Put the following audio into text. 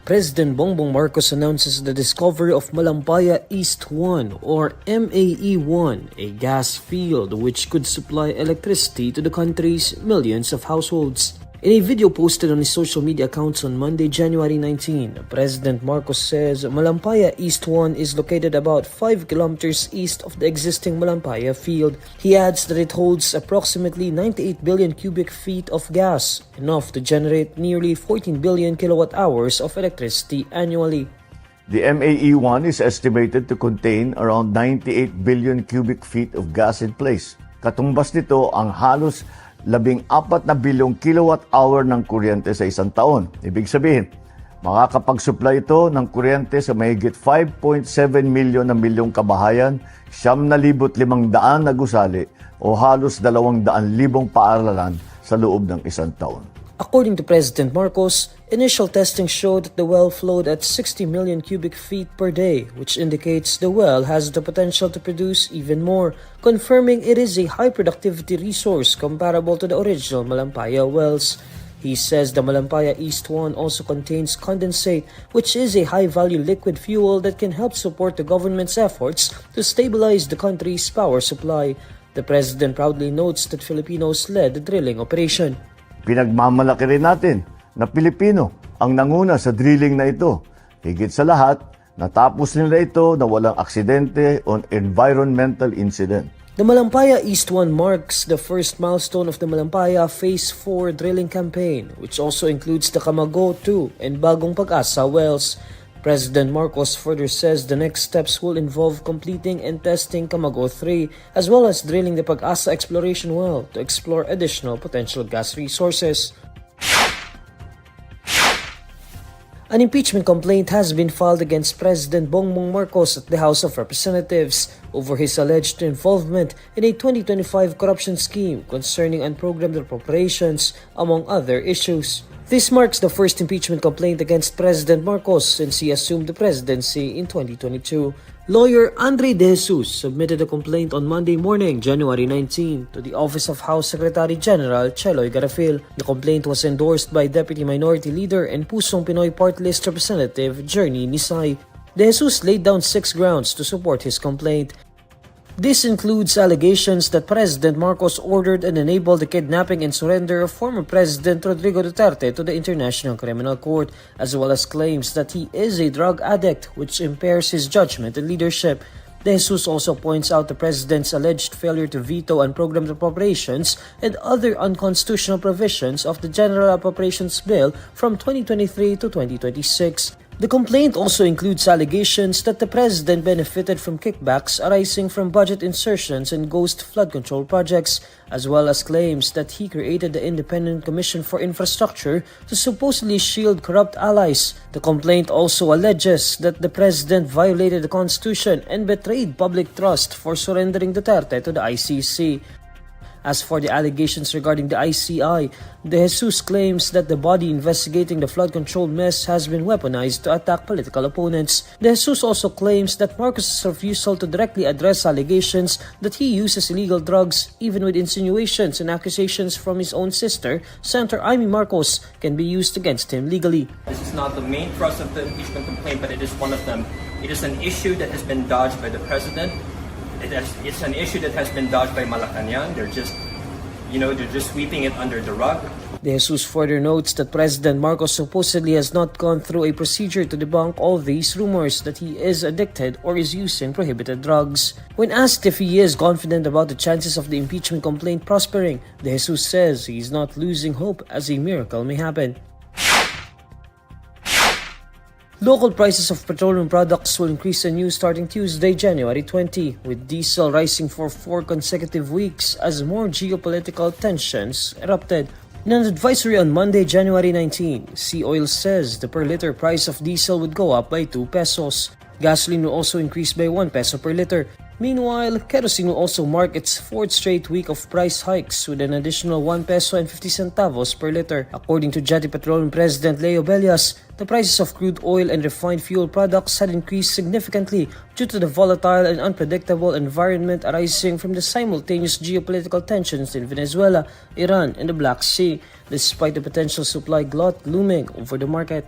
President Bongbong Marcos announces the discovery of Malampaya East 1 or MAE-1, a gas field which could supply electricity to the country's millions of households. In a video posted on his social media accounts on Monday, January 19, President Marcos says Malampaya East 1 is located about 5 kilometers east of the existing Malampaya field. He adds that it holds approximately 98 billion cubic feet of gas, enough to generate nearly 14 billion kilowatt hours of electricity annually. The MAE-1 is estimated to contain around 98 billion cubic feet of gas in place. Katumbas nito ang halos 14 na bilyong kilowatt-hour ng kuryente sa isang taon. Ibig sabihin, makakapag-supply ito ng kuryente sa mahigit 5.7 milyong kabahayan, 9,500 na gusali o halos 200,000 paaralan sa loob ng isang taon. According to President Marcos, initial testing showed that the well flowed at 60 million cubic feet per day, which indicates the well has the potential to produce even more, confirming it is a high productivity resource comparable to the original Malampaya wells. He says the Malampaya East 1 also contains condensate, which is a high-value liquid fuel that can help support the government's efforts to stabilize the country's power supply. The president proudly notes that Filipinos led the drilling operation. Pinagmamalaki rin natin na Pilipino ang nanguna sa drilling na ito. Higit sa lahat, natapos nila ito na walang aksidente o environmental incident. The Malampaya East 1 marks the first milestone of the Malampaya Phase 4 drilling campaign, which also includes the Camago 2 and Bagong Pag-asa wells. President Marcos further says the next steps will involve completing and testing Camago 3 as well as drilling the Pag-asa exploration well to explore additional potential gas resources. An impeachment complaint has been filed against President Bongbong Marcos at the House of Representatives over his alleged involvement in a 2025 corruption scheme concerning unprogrammed appropriations, among other issues. This marks the first impeachment complaint against President Marcos since he assumed the presidency in 2022. Lawyer Andre De Jesus submitted a complaint on Monday morning, January 19, to the Office of House Secretary General Cheloy Garafil. The complaint was endorsed by Deputy Minority Leader and Pusong Pinoy Party List Representative Journey Nisay. De Jesus laid down 6 grounds to support his complaint. This includes allegations that President Marcos ordered and enabled the kidnapping and surrender of former President Rodrigo Duterte to the International Criminal Court, as well as claims that he is a drug addict, which impairs his judgment and leadership. De Jesus also points out the President's alleged failure to veto unprogrammed appropriations and other unconstitutional provisions of the General Appropriations Bill from 2023 to 2026. The complaint also includes allegations that the president benefited from kickbacks arising from budget insertions and ghost flood control projects, as well as claims that he created the Independent Commission for Infrastructure to supposedly shield corrupt allies. The complaint also alleges that the president violated the Constitution and betrayed public trust for surrendering Duterte to the ICC. As for the allegations regarding the ICI, De Jesus claims that the body investigating the flood control mess has been weaponized to attack political opponents. De Jesus also claims that Marcos' refusal to directly address allegations that he uses illegal drugs, even with insinuations and accusations from his own sister, Senator Amy Marcos, can be used against him legally. This is not the main thrust of the impeachment complaint, but it is one of them. It is an issue that has been dodged by the president. It's an issue that has been dodged by Malacanang. They're just sweeping it under the rug. De Jesus further notes that President Marcos supposedly has not gone through a procedure to debunk all these rumors that he is addicted or is using prohibited drugs. When asked if he is confident about the chances of the impeachment complaint prospering, De Jesus says he is not losing hope as a miracle may happen. Local prices of petroleum products will increase anew starting Tuesday, January 20, with diesel rising for 4 consecutive weeks as more geopolitical tensions erupted. In an advisory on Monday, January 19, Sea Oil says the per liter price of diesel would go up by 2 pesos. Gasoline will also increase by 1 peso per liter. Meanwhile, kerosene will also mark its 4th straight week of price hikes with an additional 1 peso and 50 centavos per liter. According to Jetty Petroleum President Leo Bellas, the prices of crude oil and refined fuel products had increased significantly due to the volatile and unpredictable environment arising from the simultaneous geopolitical tensions in Venezuela, Iran, and the Black Sea, despite the potential supply glut looming over the market.